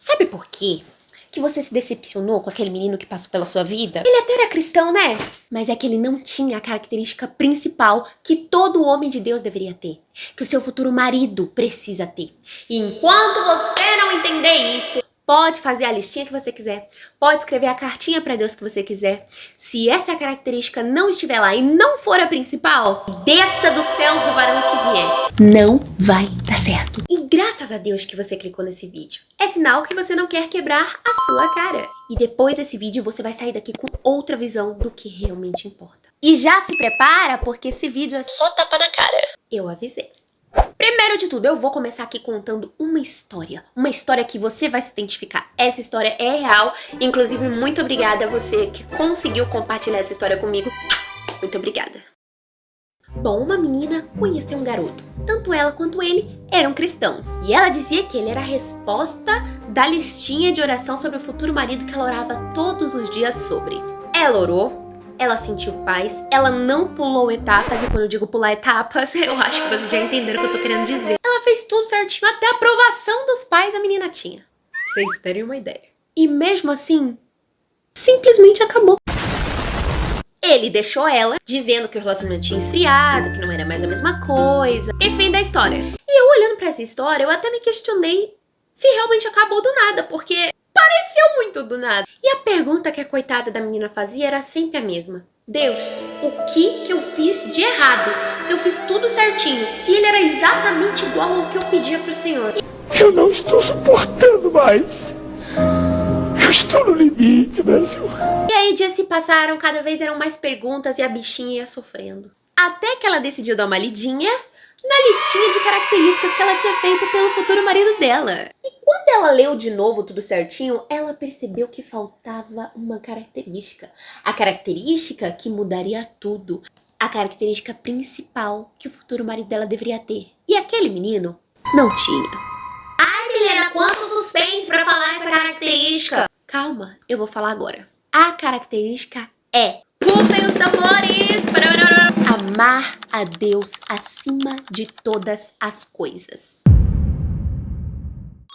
Sabe por quê que você se decepcionou com aquele menino que passou pela sua vida? Ele até era cristão, né? Mas é que ele não tinha a característica principal que todo homem de Deus deveria ter. Que o seu futuro marido precisa ter. E enquanto você não entender isso, pode fazer a listinha que você quiser. Pode escrever a cartinha pra Deus que você quiser. Se essa característica não estiver lá e não for a principal, desça dos céus o varão que vier. Não vai dar certo. E graças a Deus que você clicou nesse vídeo. É sinal que você não quer quebrar a sua cara. E depois desse vídeo você vai sair daqui com outra visão do que realmente importa. E já se prepara porque esse vídeo é só tapa na cara. Eu avisei. Primeiro de tudo, eu vou começar aqui contando uma história que você vai se identificar. Essa história é real, inclusive muito obrigada a você que conseguiu compartilhar essa história comigo. Muito obrigada. Bom, uma menina conheceu um garoto. Tanto ela quanto ele eram cristãos. E ela dizia que ele era a resposta da listinha de oração sobre o futuro marido que ela orava todos os dias sobre. Ela orou. Ela sentiu paz, ela não pulou etapas, e quando eu digo pular etapas, eu acho que vocês já entenderam o que eu tô querendo dizer. Ela fez tudo certinho, até a aprovação dos pais a menina tinha. Pra vocês terem uma ideia. E mesmo assim, simplesmente acabou. Ele deixou ela, dizendo que o relacionamento tinha esfriado, que não era mais a mesma coisa. E fim da história. E eu olhando pra essa história, eu até me questionei se realmente acabou do nada, porque pareceu muito do nada. E a pergunta que a coitada da menina fazia era sempre a mesma. Deus, o que eu fiz de errado? Se eu fiz tudo certinho, se ele era exatamente igual ao que eu pedia pro Senhor. Eu não estou suportando mais. Eu estou no limite, Brasil. E aí dias se passaram, cada vez eram mais perguntas e a bichinha ia sofrendo. Até que ela decidiu dar uma lidinha na listinha de características que ela tinha feito pelo futuro marido dela. E quando ela leu de novo tudo certinho, ela percebeu que faltava uma característica. A característica que mudaria tudo. A característica principal que o futuro marido dela deveria ter. E aquele menino não tinha. Ai, Milena, quanto suspense pra falar essa característica. Calma, eu vou falar agora. A característica é... Rufem os tambores! Amar a Deus acima de todas as coisas.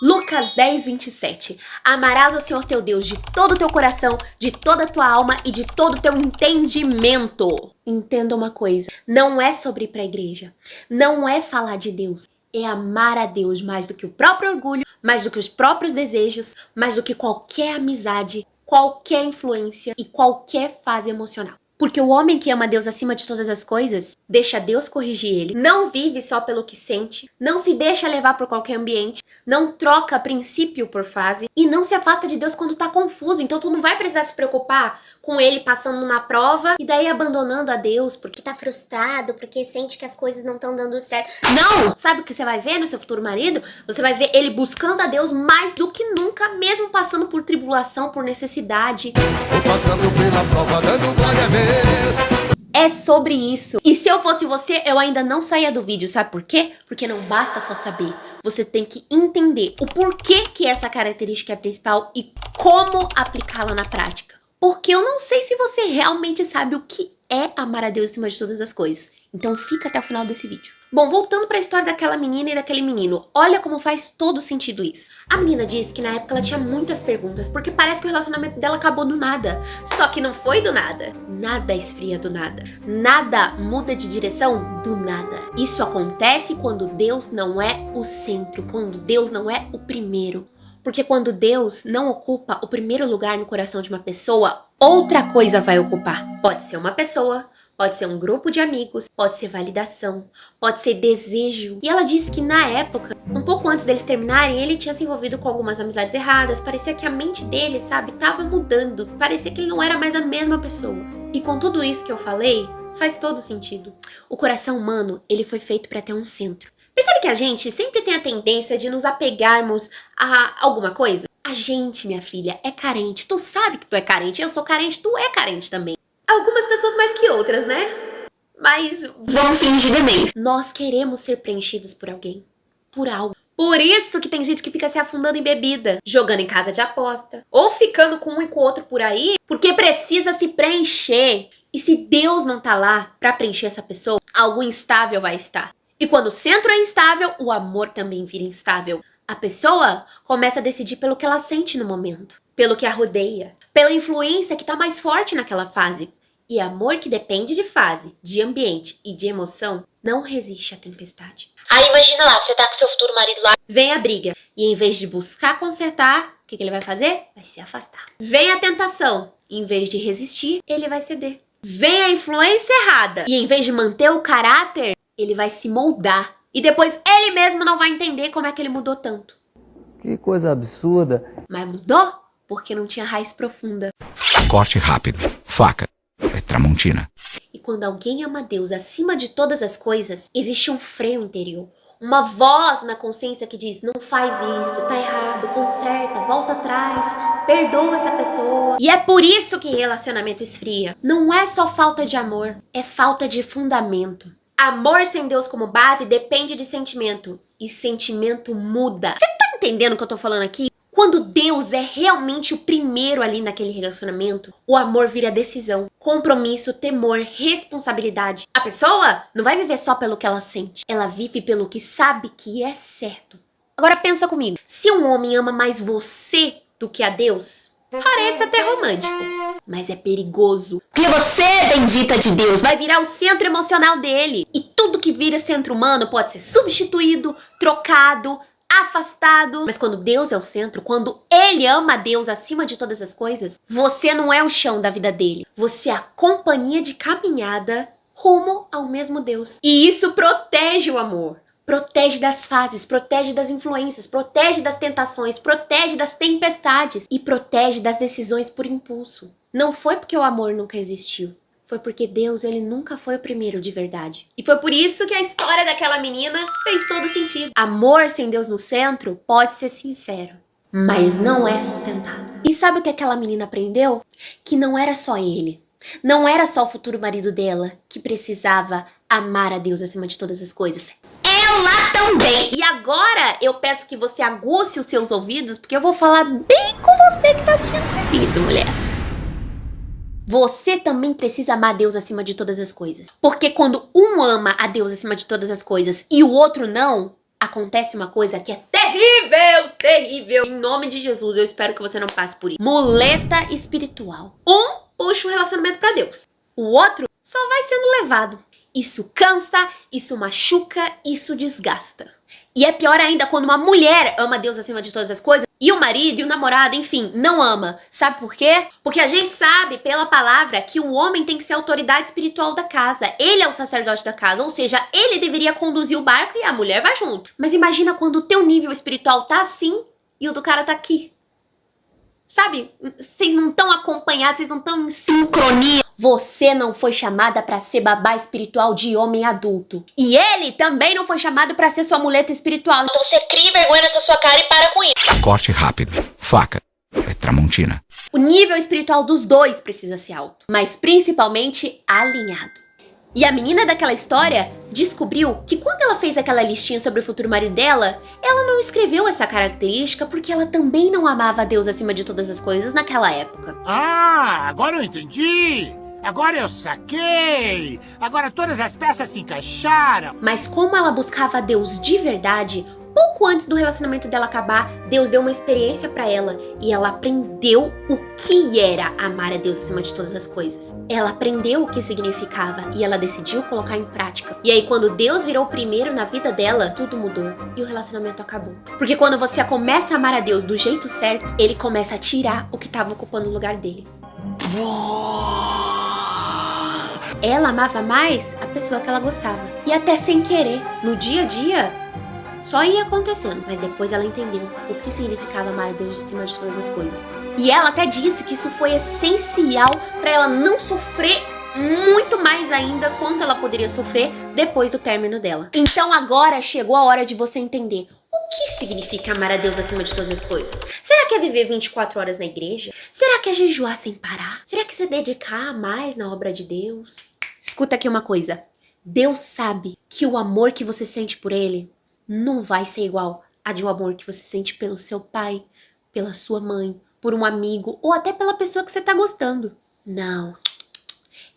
Lucas 10, 27. Amarás ao Senhor teu Deus de todo o teu coração, de toda a tua alma e de todo o teu entendimento. Entenda uma coisa, não é sobre ir pra igreja, não é falar de Deus, é amar a Deus mais do que o próprio orgulho, mais do que os próprios desejos, mais do que qualquer amizade, qualquer influência e qualquer fase emocional. Porque o homem que ama Deus acima de todas as coisas, deixa Deus corrigir ele, não vive só pelo que sente, não se deixa levar por qualquer ambiente, não troca princípio por fase e não se afasta de Deus quando tá confuso. Então tu não vai precisar se preocupar com ele passando numa prova e daí abandonando a Deus porque tá frustrado, porque sente que as coisas não estão dando certo. Não! Sabe o que você vai ver no seu futuro marido? Você vai ver ele buscando a Deus mais do que nunca, mesmo passando por tribulação, por necessidade. Tô passando pela prova, dando glória a Deus. É sobre isso. E se eu fosse você, eu ainda não saía do vídeo, sabe por quê? Porque não basta só saber. Você tem que entender o porquê que essa característica é principal e como aplicá-la na prática. Porque eu não sei se você realmente sabe o que é amar a Deus acima de todas as coisas. Então fica até o final desse vídeo. Bom, voltando para a história daquela menina e daquele menino, olha como faz todo sentido isso. A menina disse que na época ela tinha muitas perguntas, porque parece que o relacionamento dela acabou do nada. Só que não foi do nada. Nada esfria do nada. Nada muda de direção do nada. Isso acontece quando Deus não é o centro, quando Deus não é o primeiro. Porque quando Deus não ocupa o primeiro lugar no coração de uma pessoa, outra coisa vai ocupar. Pode ser uma pessoa, pode ser um grupo de amigos, pode ser validação, pode ser desejo. E ela disse que na época, um pouco antes deles terminarem, ele tinha se envolvido com algumas amizades erradas. Parecia que a mente dele, sabe, tava mudando. Parecia que ele não era mais a mesma pessoa. E com tudo isso que eu falei, faz todo sentido. O coração humano, ele foi feito para ter um centro. Percebe que a gente sempre tem a tendência de nos apegarmos a alguma coisa? A gente, minha filha, é carente. Tu sabe que tu é carente, eu sou carente, tu é carente também. Algumas pessoas mais que outras, né? Mas vão fingir demência. Nós queremos ser preenchidos por alguém, por algo. Por isso que tem gente que fica se afundando em bebida, jogando em casa de aposta, ou ficando com um e com o outro por aí, porque precisa se preencher. E se Deus não tá lá pra preencher essa pessoa, algo instável vai estar. E quando o centro é instável, o amor também vira instável. A pessoa começa a decidir pelo que ela sente no momento, pelo que a rodeia, pela influência que tá mais forte naquela fase. E amor que depende de fase, de ambiente e de emoção não resiste à tempestade. Aí imagina lá, você tá com seu futuro marido lá, vem a briga. E em vez de buscar consertar, o que ele vai fazer? Vai se afastar. Vem a tentação, e em vez de resistir, ele vai ceder. Vem a influência errada, e em vez de manter o caráter, ele vai se moldar. E depois ele mesmo não vai entender como é que ele mudou tanto. Que coisa absurda. Mas mudou porque não tinha raiz profunda. Corte rápido. Faca. É Tramontina. E quando alguém ama Deus acima de todas as coisas, existe um freio interior. Uma voz na consciência que diz, não faz isso, tá errado, conserta, volta atrás, perdoa essa pessoa. E é por isso que relacionamento esfria. Não é só falta de amor, é falta de fundamento. Amor sem Deus como base depende de sentimento. E sentimento muda. Você tá entendendo o que eu tô falando aqui? Quando Deus é realmente o primeiro ali naquele relacionamento, o amor vira decisão, compromisso, temor, responsabilidade. A pessoa não vai viver só pelo que ela sente. Ela vive pelo que sabe que é certo. Agora pensa comigo. Se um homem ama mais você do que a Deus, parece até romântico. Mas é perigoso. Porque você, bendita de Deus, vai virar o centro emocional dele. E tudo que vira centro humano pode ser substituído, trocado, afastado. Mas quando Deus é o centro, quando ele ama a Deus acima de todas as coisas, você não é o chão da vida dele. Você é a companhia de caminhada rumo ao mesmo Deus. E isso protege o amor. Protege das fases, protege das influências, protege das tentações, protege das tempestades e protege das decisões por impulso. Não foi porque o amor nunca existiu. Foi porque Deus, ele nunca foi o primeiro de verdade. E foi por isso que a história daquela menina fez todo sentido. Amor sem Deus no centro pode ser sincero, mas não é sustentado. E sabe o que aquela menina aprendeu? Que não era só ele. Não era só o futuro marido dela que precisava amar a Deus acima de todas as coisas. Ela também! E agora eu peço que você aguce os seus ouvidos, porque eu vou falar bem com você que tá assistindo esse vídeo, mulher. Você também precisa amar a Deus acima de todas as coisas. Porque quando um ama a Deus acima de todas as coisas e o outro não, acontece uma coisa que é terrível, terrível. Em nome de Jesus, eu espero que você não passe por isso. Muleta espiritual. Um puxa o relacionamento pra Deus. O outro só vai sendo levado. Isso cansa, isso machuca, isso desgasta. E é pior ainda quando uma mulher ama Deus acima de todas as coisas e o marido e o namorado, enfim, não ama. Sabe por quê? Porque a gente sabe pela palavra que o homem tem que ser a autoridade espiritual da casa. Ele é o sacerdote da casa, ou seja, ele deveria conduzir o barco e a mulher vai junto. Mas imagina quando o teu nível espiritual tá assim e o do cara tá aqui. Sabe? Vocês não estão acompanhados, vocês não estão em sincronia. Você não foi chamada pra ser babá espiritual de homem adulto. E ele também não foi chamado pra ser sua muleta espiritual. Então você cria vergonha nessa sua cara e para com isso. Corte rápido. Faca. É Tramontina. O nível espiritual dos dois precisa ser alto, mas principalmente alinhado. E a menina daquela história descobriu que quando ela fez aquela listinha sobre o futuro marido dela, ela não escreveu essa característica porque ela também não amava a Deus acima de todas as coisas naquela época. Ah, agora eu entendi! Agora eu saquei! Agora todas as peças se encaixaram! Mas como ela buscava a Deus de verdade, pouco antes do relacionamento dela acabar, Deus deu uma experiência pra ela e ela aprendeu o que era amar a Deus acima de todas as coisas. Ela aprendeu o que significava e ela decidiu colocar em prática. E aí quando Deus virou o primeiro na vida dela, tudo mudou e o relacionamento acabou. Porque quando você começa a amar a Deus do jeito certo, ele começa a tirar o que estava ocupando o lugar dele. Ela amava mais a pessoa que ela gostava. E até sem querer, no dia a dia, só ia acontecendo. Mas depois ela entendeu o que significava amar a Deus de cima de todas as coisas. E ela até disse que isso foi essencial para ela não sofrer muito mais ainda quanto ela poderia sofrer depois do término dela. Então agora chegou a hora de você entender o que significa amar a Deus acima de todas as coisas. Será que é viver 24 horas na igreja? Será que é jejuar sem parar? Será que é se dedicar mais na obra de Deus? Escuta aqui uma coisa. Deus sabe que o amor que você sente por ele não vai ser igual a de um amor que você sente pelo seu pai, pela sua mãe, por um amigo ou até pela pessoa que você tá gostando. Não.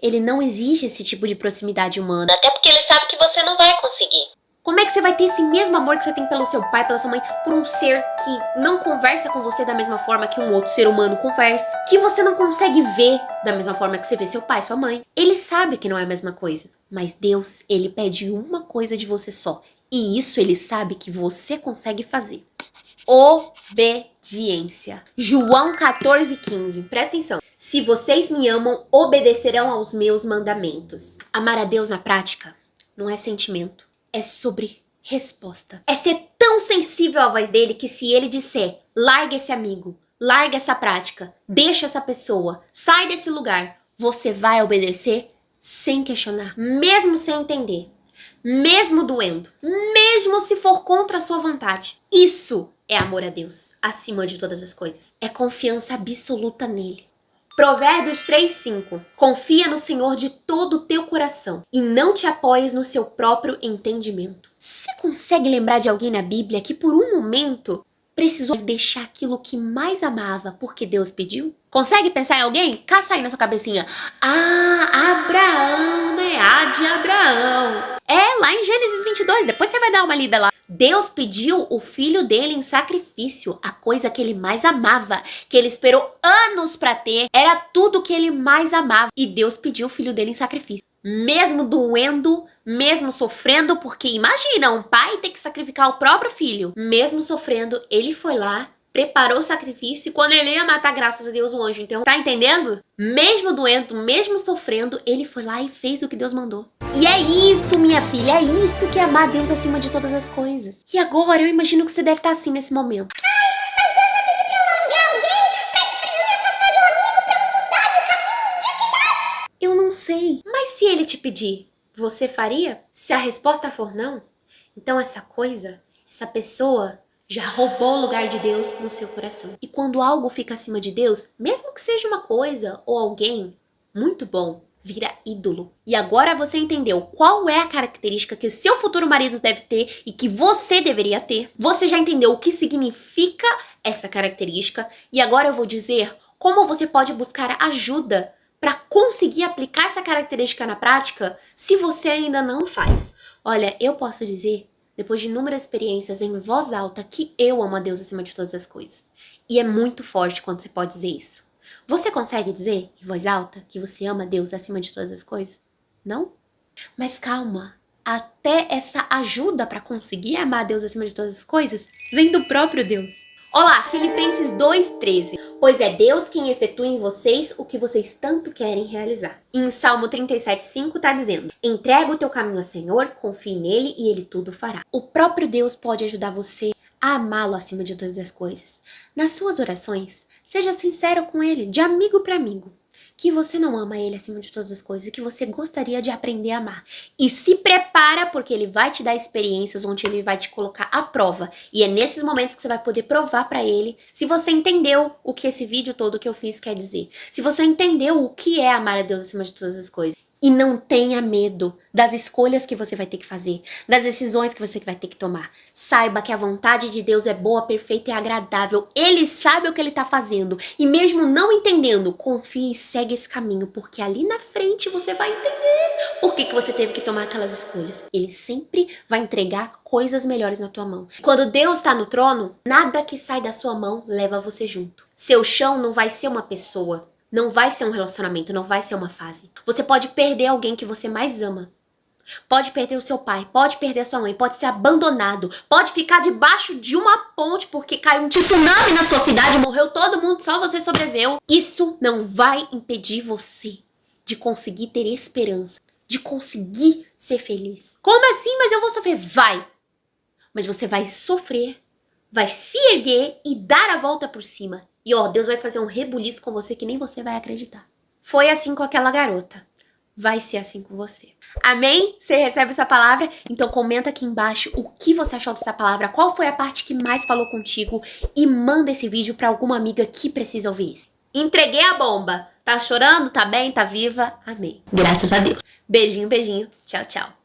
Ele não exige esse tipo de proximidade humana. Até porque ele sabe que você não vai conseguir. Como é que você vai ter esse mesmo amor que você tem pelo seu pai, pela sua mãe, por um ser que não conversa com você da mesma forma que um outro ser humano conversa, que você não consegue ver da mesma forma que você vê seu pai, sua mãe? Ele sabe que não é a mesma coisa, mas Deus, ele pede uma coisa de você só, e isso ele sabe que você consegue fazer. Obediência. João 14,15. Presta atenção. Se vocês me amam, obedecerão aos meus mandamentos. Amar a Deus na prática não é sentimento, é sobre resposta. É ser tão sensível à voz dele que se ele disser, larga esse amigo, larga essa prática, deixa essa pessoa, sai desse lugar, você vai obedecer sem questionar, mesmo sem entender, mesmo doendo, mesmo se for contra a sua vontade. Isso é amor a Deus, acima de todas as coisas. É confiança absoluta nele. Provérbios 3,5. Confia no Senhor de todo o teu coração e não te apoies no seu próprio entendimento. Você consegue lembrar de alguém na Bíblia que por um momento precisou deixar aquilo que mais amava porque Deus pediu? Consegue pensar em alguém? Caça aí na sua cabecinha. Abraão, né? De Abraão. É, lá em Gênesis 22, depois você vai dar uma lida lá. Deus pediu o filho dele em sacrifício, a coisa que ele mais amava, que ele esperou anos pra ter, era tudo que ele mais amava. E Deus pediu o filho dele em sacrifício. Mesmo doendo, mesmo sofrendo, porque imagina, um pai ter que sacrificar o próprio filho. Mesmo sofrendo, ele foi lá, preparou o sacrifício e quando ele ia matar, graças a Deus, o anjo interrompeu. Tá entendendo? Mesmo doendo, mesmo sofrendo, ele foi lá e fez o que Deus mandou. E é isso, minha filha, é isso que é amar Deus acima de todas as coisas. E agora, eu imagino que você deve estar assim nesse momento. Eu não sei. Mas se ele te pedir, você faria? Se a resposta for não, então essa coisa, essa pessoa já roubou o lugar de Deus no seu coração. E quando algo fica acima de Deus, mesmo que seja uma coisa ou alguém muito bom, vira ídolo. E agora você entendeu qual é a característica que seu futuro marido deve ter e que você deveria ter. Você já entendeu o que significa essa característica e agora eu vou dizer como você pode buscar ajuda para conseguir aplicar essa característica na prática se você ainda não faz. Olha, eu posso dizer, depois de inúmeras experiências em voz alta, que eu amo a Deus acima de todas as coisas. E é muito forte quando você pode dizer isso. Você consegue dizer em voz alta que você ama a Deus acima de todas as coisas? Não? Mas calma, até essa ajuda para conseguir amar a Deus acima de todas as coisas vem do próprio Deus. Olá, Filipenses 2,13. Pois é Deus quem efetua em vocês o que vocês tanto querem realizar. E em Salmo 37,5 tá dizendo: entrega o teu caminho ao Senhor, confie nele e ele tudo fará. O próprio Deus pode ajudar você a amá-lo acima de todas as coisas. Nas suas orações, seja sincero com ele, de amigo para amigo, que você não ama ele acima de todas as coisas e que você gostaria de aprender a amar. E se prepara porque ele vai te dar experiências onde ele vai te colocar à prova. E é nesses momentos que você vai poder provar para ele se você entendeu o que esse vídeo todo que eu fiz quer dizer. Se você entendeu o que é amar a Deus acima de todas as coisas. E não tenha medo das escolhas que você vai ter que fazer, das decisões que você vai ter que tomar. Saiba que a vontade de Deus é boa, perfeita e agradável. Ele sabe o que ele está fazendo. E mesmo não entendendo, confie e segue esse caminho, porque ali na frente você vai entender por que você teve que tomar aquelas escolhas. Ele sempre vai entregar coisas melhores na tua mão. Quando Deus está no trono, nada que sai da sua mão leva você junto. Seu chão não vai ser uma pessoa. Não vai ser um relacionamento, não vai ser uma fase. Você pode perder alguém que você mais ama. Pode perder o seu pai, pode perder a sua mãe, pode ser abandonado, pode ficar debaixo de uma ponte porque caiu um tsunami na sua cidade, morreu todo mundo, só você sobreviveu. Isso não vai impedir você de conseguir ter esperança, de conseguir ser feliz. Como assim? Mas eu vou sofrer? Vai! Mas você vai sofrer, vai se erguer e dar a volta por cima. E ó, Deus vai fazer um rebuliço com você que nem você vai acreditar. Foi assim com aquela garota. Vai ser assim com você. Amém? Você recebe essa palavra? Então comenta aqui embaixo o que você achou dessa palavra, qual foi a parte que mais falou contigo e manda esse vídeo pra alguma amiga que precisa ouvir isso. Entreguei a bomba. Tá chorando? Tá bem? Tá viva? Amém. Graças a Deus. Beijinho, beijinho. Tchau, tchau.